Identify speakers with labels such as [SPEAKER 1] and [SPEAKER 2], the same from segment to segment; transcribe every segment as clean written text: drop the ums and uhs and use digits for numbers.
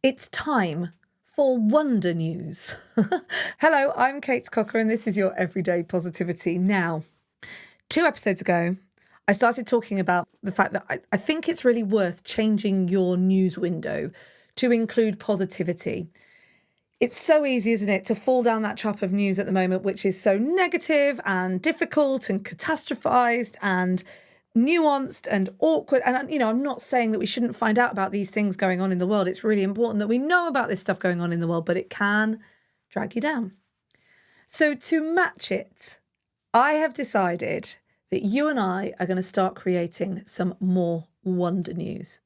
[SPEAKER 1] It's time for Wonder News. Hello, I'm Kate Cocker and this is your Everyday Positivity. Now, 2 episodes ago, I started talking about the fact that I think it's really worth changing your news window to include positivity. It's so easy, isn't it, to fall down that trap of news at the moment, which is so negative and difficult and catastrophized and nuanced and awkward. And, I'm not saying that we shouldn't find out about these things going on in the world. It's really important that we know about this stuff going on in the world, but it can drag you down. So to match it, I have decided that you and I are going to start creating some more wonder news.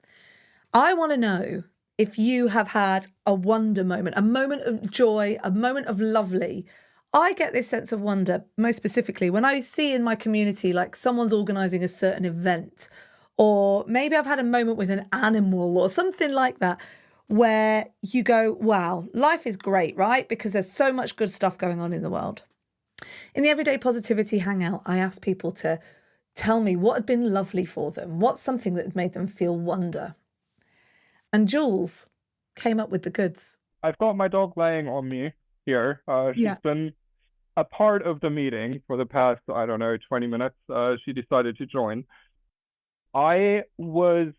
[SPEAKER 1] I want to know if you have had a wonder moment, a moment of joy, a moment of lovely. I get this sense of wonder, most specifically, when I see in my community, like someone's organising a certain event, or maybe I've had a moment with an animal or something like that, where you go, wow, life is great, right? Because there's so much good stuff going on in the world. In the Everyday Positivity Hangout, I asked people to tell me what had been lovely for them, what's something that had made them feel wonder. And Jules came up with the goods.
[SPEAKER 2] I've got my dog laying on me here. She's
[SPEAKER 1] Yeah.
[SPEAKER 2] been a part of the meeting for the past, 20 minutes. She decided to join. I was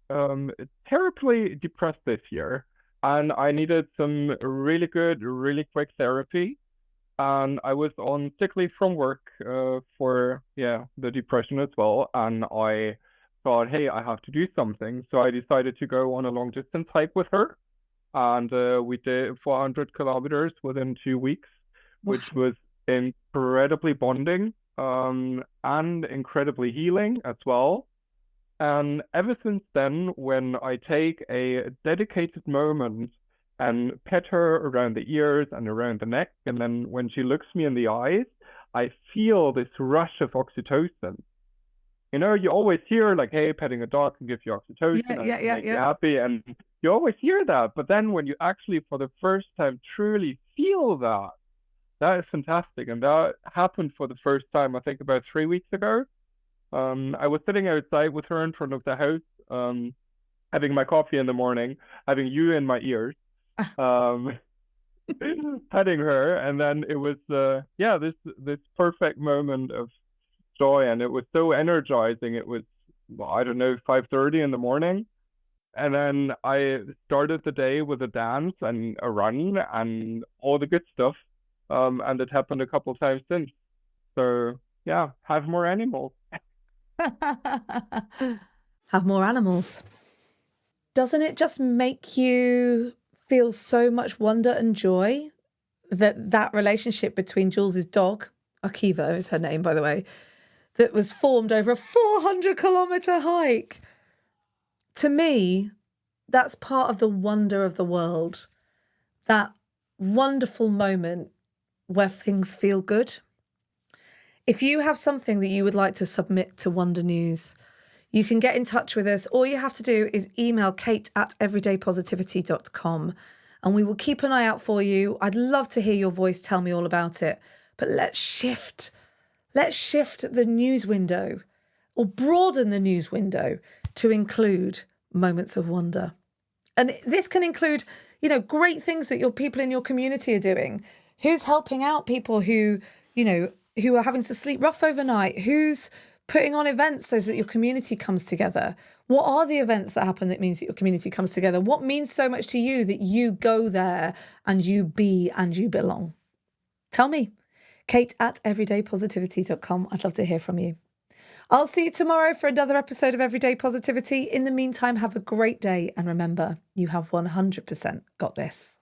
[SPEAKER 2] terribly depressed this year, and I needed some really good, really quick therapy. And I was on sick leave from work for the depression as well. And I thought, hey, I have to do something. So I decided to go on a long distance hike with her. And we did 400 kilometers within 2 weeks, which was incredibly bonding and incredibly healing as well. And ever since then, when I take a dedicated moment and pet her around the ears and around the neck, and then when she looks me in the eyes, I feel this rush of oxytocin. You always hear like, hey, petting a dog can give you oxytocin and make you happy. And you always hear that. But then when you actually, for the first time, truly feel that, that is fantastic. And that happened for the first time, I think, about 3 weeks ago. I was sitting outside with her in front of the house, having my coffee in the morning, having you in my ears, petting her, and then it was this perfect moment of joy, and it was so energizing. It was, I don't know, 5:30 in the morning, and then I started the day with a dance and a run and all the good stuff. And it happened a couple of times since. So yeah, have more animals.
[SPEAKER 1] Have more animals. Doesn't it just make you feel so much wonder and joy that relationship between Jules's dog, Akiva is her name, by the way, that was formed over a 400-kilometre hike? To me, that's part of the wonder of the world. That wonderful moment where things feel good. If you have something that you would like to submit to Wonder News, you can get in touch with us. All you have to do is email kate@everydaypositivity.com and we will keep an eye out for you. I'd love to hear your voice tell me all about it. But let's shift the news window, or broaden the news window to include moments of wonder. And this can include, great things that your people in your community are doing. Who's helping out people who are having to sleep rough overnight? Who's putting on events so that your community comes together? What are the events that happen that means that your community comes together? What means so much to you that you go there and you be and you belong? Tell me. Kate@everydaypositivity.com. I'd love to hear from you. I'll see you tomorrow for another episode of Everyday Positivity. In the meantime, have a great day. And remember, you have 100% got this.